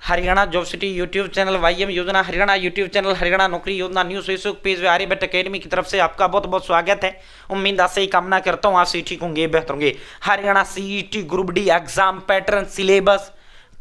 Haryana job city YouTube channel, YM योजना Haryana YouTube channel, Haryana नौकरी योजना न्यूज फेसबुक पेज व आर्यभट्ट अकेडमी की तरफ से आपका बहुत बहुत स्वागत है। उम्मीद आशा ही कामना करता हूँ आप सही ठीक होंगे, बेहतर होंगे। Haryana CET group D exam pattern, syllabus,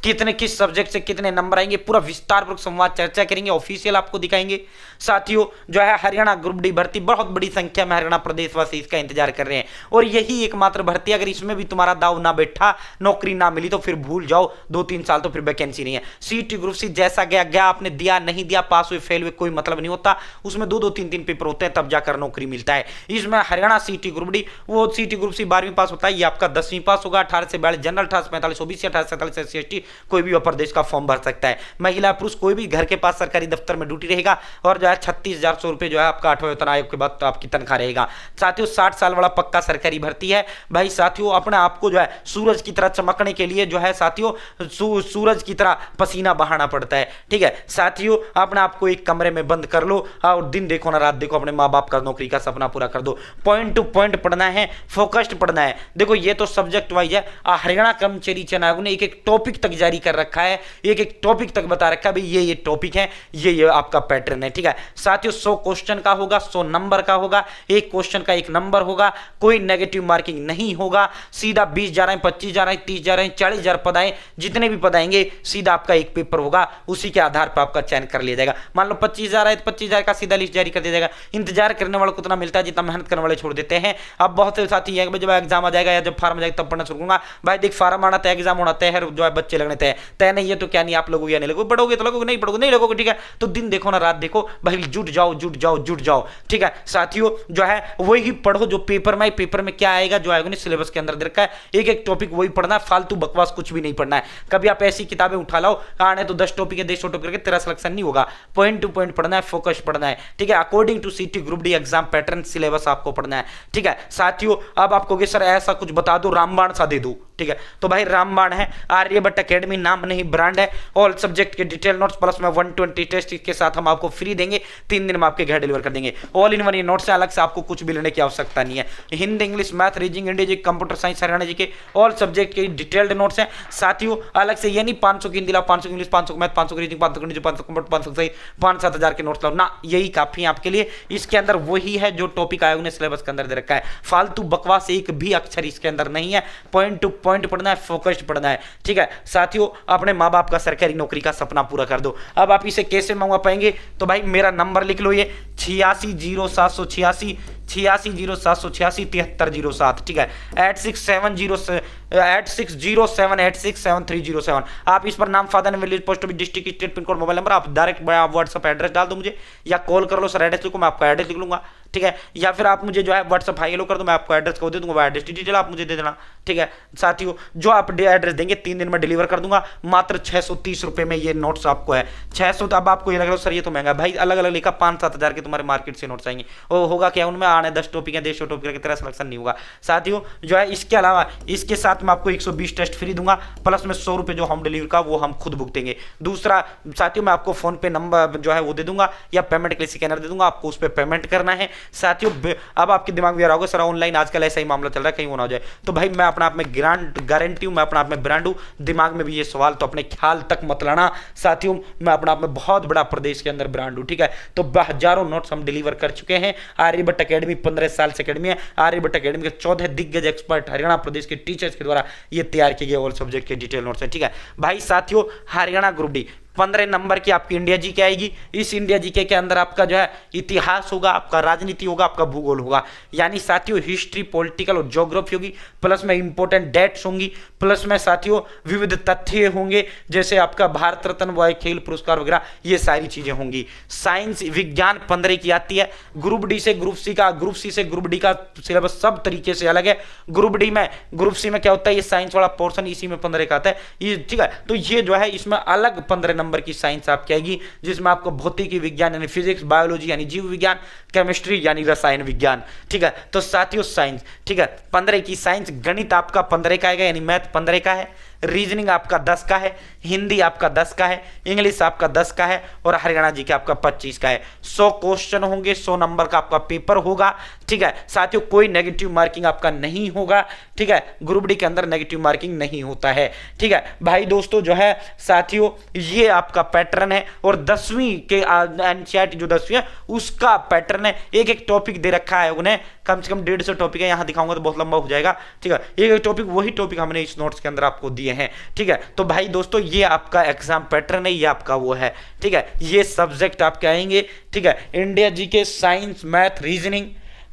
कितने किस सब्जेक्ट से कितने नंबर आएंगे, पूरा विस्तारपूर्वक संवाद चर्चा करेंगे, ऑफिशियल आपको दिखाएंगे। साथियों जो है हरियाणा ग्रुप डी भर्ती बहुत बड़ी संख्या में हरियाणा प्रदेशवासी इसका इंतजार कर रहे हैं और यही एकमात्र भर्ती, अगर इसमें भी तुम्हारा दाव ना बैठा, नौकरी ना मिली तो फिर भूल जाओ, 2-3 साल तो फिर वैकेंसी नहीं है। सीईटी ग्रुप सी जैसा गया गया, आपने दिया नहीं दिया, पास हुए फेल हुए कोई मतलब नहीं होता, उसमें 2-2 3-3 पेपर होते हैं, तब जाकर नौकरी मिलता है। इसमें हरियाणा सीईटी ग्रुप डी, वो सीईटी ग्रुप सी 12वीं पास होता है, ये आपका 10वीं पास होगा। 18 से 42 जनरल, 18 से 45 ओबीसी, 18 से 47 एससी एसटी, कोई भी प्रदेश का फॉर्म भर सकता है। महिला पुरुष कोई भी घर के पास सरकारी दफ्तर में ड्यूटी रहेगा और जो है 36,400 रुपए जो है आपका 8वें वेतन आयोग के बाद तो आपकी तनख्वाह रहेगा। साथियों 60 साल वाला पक्का सरकारी भर्ती है भाई। साथियों अपने आप को जो है सूरज की तरह चमकने के लिए जो है साथियों सूरज की तरह पसीना बहाना पड़ता है, ठीक है। साथियों अपने आप को एक कमरे में बंद कर लो और दिन देखो ना रात देखो, अपने माँ बाप का नौकरी का सपना पूरा कर दो। पॉइंट टू पॉइंट पढ़ना है, फोकस्ड पढ़ना है। देखो ये तो सब्जेक्ट वाइज है, हरियाणा कर्मचारी चयन आयोग ने एक एक टॉपिक तक जारी कर रखा है, एक एक टॉपिक तक बता रखा है भाई ये टॉपिक है, ये आपका पैटर्न है, ठीक है। साथियों 100 क्वेश्चन का होगा, 100 नंबर का होगा, एक क्वेश्चन का 1 नंबर होगा, कोई नेगेटिव मार्किंग नहीं होगा। सीधा 20 जा रहे हैं, 25 जा रहे हैं, 30 जा रहे हैं, 40,000 पद आए, जितने भी पद आएंगे सीधा आपका एक पेपर होगा, उसी के आधार पर आपका चयन कर लिया जाएगा। मान लो 25,000 है तो 25,000 का सीधा लिस्ट जारी कर दिया जाएगा। इंतजार करने वालों को उतना मिलता है जितना मेहनत करने वाले छोड़ देते हैं। अब बहुत से साथी है जब एग्जाम आ जाएगा या जब फार्म आ जाएगा तब पढ़ना शुरू करूंगा, भाई देख फार्म आना तय, एग्जाम होना तय है, जो है बच्चे लगने तय नहीं है तो क्या नहीं, आप लोगों या नहीं लगोगे, पढ़ोगे तो लगोगे, नहीं पढ़ोगे नहीं लगोगे, ठीक है। तो दिन देखो ना रात देखो भाई, जुट जाओ जुट जाओ जुट जाओ, ठीक है। साथियों जो है वही पढ़ो जो पेपर में क्या आएगा, जो आएगा सिलेबस के अंदर दे रखा है, एक एक टॉपिक वही पढ़ना है, फालतू बकवास कुछ भी नहीं पढ़ना है। कभी आप ऐसी किताबें उठा लाओ आने तो 10 टॉपिक है, 100 टॉपिक करके तेरा सिलेक्शन नहीं होगा। पॉइंट टू पॉइंट पढ़ना है, फोकस पढ़ना है, ठीक है। अकॉर्डिंग टू सीटी group D exam pattern syllabus आपको पढ़ना है, ठीक है। साथियों अब आपको सर ऐसा कुछ बता दो, रामबाण सा दे दो, ठीक है। तो भाई रामबाण है, आर्यभट्ट अकेडमी नाम नहीं ब्रांड है। ऑल सब्जेक्ट के डिटेल नोट्स प्लस में 120 टेस्ट के साथ हम आपको फ्री देंगे, 3 दिन में आपके घर डिलीवर कर देंगे। ऑल इन वन ये नोट्स से अलग से आपको कुछ भी लेने की आवश्यकता नहीं है। Hindi, English, math, reasoning, India G, computer science, Haryana G के ऑल सब्जेक्ट के डिटेल्ड नोट्स हैं। साथियों अलग से ये नहीं 500 की हिंदी लाओ, 500 की इंग्लिश, 500 की मैथ, 500 की रीजनिंग, 500 की 500 कंप्यूटर, 500 सही 5-7 हजार के नोट्स लाओ ना, यही काफी है आपके लिए। इसके अंदर वही है जो टॉपिक आयोग ने सिलेबस के अंदर दे रखा है, फालतू बकवास एक भी अक्षर इसके अंदर नहीं है। पॉइंट टू पॉइंट पढ़ना है, फोकस्ड पढ़ना है, ठीक है। साथियों अपने माँ बाप का सरकारी नौकरी का सपना पूरा कर दो। अब आप इसे कैसे मंगवा पाएंगे, तो भाई मेरा नंबर लिख लो, ये 860786 860786 7307, ठीक है। 8607867307। आप इस पर नाम, father, village, post office, district, state, pin code, mobile number, आप डायरेक्ट व्हाट्सएप एड्रेस डाल दो मुझे, या कॉल कर लो सर एड्रेस लिखो, मैं आपका एड्रेस लिख लूंगा, ठीक है। या फिर आप मुझे जो है व्हाट्सएप हाई हेलो कर दो, मैं आपको एड्रेस को दे दूंगा, वो एड्रेस डिटेल आप मुझे दे देना, ठीक है। साथियों जो आप एड्रेस देंगे 3 दिन में डिलीवर कर दूंगा। मात्र 630 रुपए में ये नोट्स आपको है, 600। तो अब आपको ये लग रहा है सर ये तो महंगा, भाई अलग अलग लिखा 5-7 हजार के तुम्हारे मार्केट से नोट्स आएंगे, वो होगा क्या, उनमें आने 10 टॉपिक है, 150 टॉपिक की तरह सिलेक्शन नहीं होगा। साथियों जो है इसके अलावा इसके साथ मैं आपको 120 टेस्ट फ्री दूंगा, प्लस में 100 रुपए जो होम डिलीवरी का वो हम खुद भुगतेंगे। दूसरा साथियों मैं आपको फोन पे नंबर जो है वो दे दूंगा या पेमेंट के लिए स्कैनर दे दूंगा, आपको उस पर पेमेंट करना है। साथियों अब आपके दिमाग में आ रहा होगा सर ऑनलाइन आजकल ऐसा ही मामला चल रहा है, कहीं वो ना हो जाए, तो भाई मैं अपना आप में गारंटी हूं, मैं अपना आप में ब्रांड हूं। दिमाग में भी ये सवाल तो अपने ख्याल तक मत लाना साथियों, मैं अपना आप में बहुत बड़ा प्रदेश के अंदर ब्रांड हूं, ठीक है। तो हजारों नोट्स हम डिलीवर कर चुके हैं। आर्यभट्ट अकेडमी 15 साल से अकेडमी है। आर्यभट्ट अकेडमी के 14 दिग्गज एक्सपर्ट हरियाणा प्रदेश के टीचर्स के द्वारा ये तैयार किए गए ऑल सब्जेक्ट के डिटेल नोट्स है, ठीक है। भाई साथियों हरियाणा ग्रुप डी 15 नंबर की आपकी इंडिया जीके आएगी। इस इंडिया जीके के अंदर आपका जो है इतिहास होगा, आपका राजनीति होगा, आपका भूगोल होगा, यानी साथियों हिस्ट्री, पॉलिटिकल और ज्योग्राफी होगी, प्लस में इंपॉर्टेंट डेट्स होंगी, प्लस में साथियों विविध तथ्य होंगे, जैसे आपका भारत रत्न व खेल पुरस्कार वगैरह, ये सारी चीजें होंगी। साइंस विज्ञान 15 की आती है। ग्रुप डी से ग्रुप सी का, ग्रुप सी से ग्रुप डी का सिलेबस सब तरीके से अलग है। ग्रुप सी में क्या होता है, ये साइंस वाला पोर्शन इसी में 15 का आता है, ये ठीक है। तो ये जो है इसमें अलग 15 नंबर की साइंस आपकी आएगी, जिसमें आपको भौतिकी विज्ञान यानी फिजिक्स, बायोलॉजी यानी जीव विज्ञान, केमिस्ट्री यानी रसायन विज्ञान, ठीक है। तो साथियों साइंस, ठीक है, 15 की साइंस। गणित आपका 15 का आएगा, यानी मैथ 15 का है। रीजनिंग आपका 10 का है, हिंदी आपका 10 का है, इंग्लिश आपका 10 का है और हरियाणा जी के आपका 25 का है। 100 क्वेश्चन होंगे, 100 नंबर का आपका पेपर होगा। ठीक है साथियों, कोई नेगेटिव मार्किंग आपका नहीं होगा। ठीक है, ग्रुप डी के अंदर नेगेटिव मार्किंग नहीं होता है। ठीक है भाई दोस्तों, जो है साथियों ये आपका पैटर्न है और 10वीं के एनसीईआरटी जो 10वीं है उसका पैटर्न है। एक एक टॉपिक दे रखा है उन्हें, कम से कम 150 टॉपिक है, यहां दिखाऊंगा तो बहुत लंबा हो जाएगा। ठीक है, एक एक टॉपिक वही टॉपिक हमने इस नोट्स के अंदर आपको दिए हैं। ठीक है, तो भाई दोस्तों ये आपका एग्जाम पैटर्न है, ये आपका वो है। ठीक है, ये सब्जेक्ट आपके आएंगे। ठीक है, इंडिया जी के science, math, reasoning,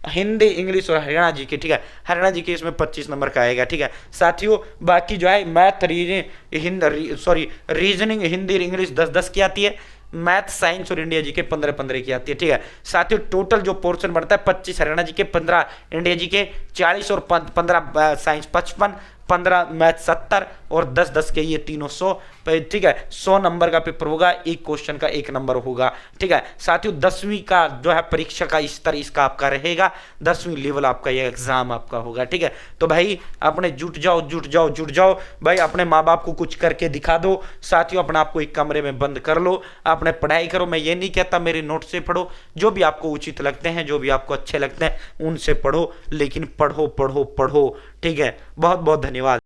Hindi, English और हरियाणा जी के। ठीक है, हरियाणा जी के इसमें 25 नंबर का आएगा। ठीक है साथियों, बाकी जो है मैथ, रीजनिंग, हिंदी, इंग्लिश 10-10 की आती है। मैथ, साइंस और इंडिया जी के 15-15 की आती है। ठीक है साथियों, टोटल जो पोर्शन बनता है 25 हरियाणा जी के, 15 इंडिया जी के, 40 और 15 साइंस 55, 15 मैथ 70 और 10-10 के ये तीनों 100। ठीक है, 100 नंबर का पेपर होगा, एक क्वेश्चन का 1 नंबर होगा। ठीक है साथियों, 10वीं का जो है परीक्षा का स्तर इसका आपका रहेगा, 10वीं लेवल आपका ये एग्जाम आपका होगा। ठीक है, तो भाई अपने जुट जाओ भाई, अपने माँ बाप को कुछ करके दिखा दो। साथियों अपने आप को एक कमरे में बंद कर लो, अपने पढ़ाई करो। मैं ये नहीं कहता मेरे नोट से पढ़ो, जो भी आपको उचित लगते हैं, जो भी आपको अच्छे लगते हैं उनसे पढ़ो, लेकिन पढ़ो। ठीक है, बहुत बहुत धन्यवाद।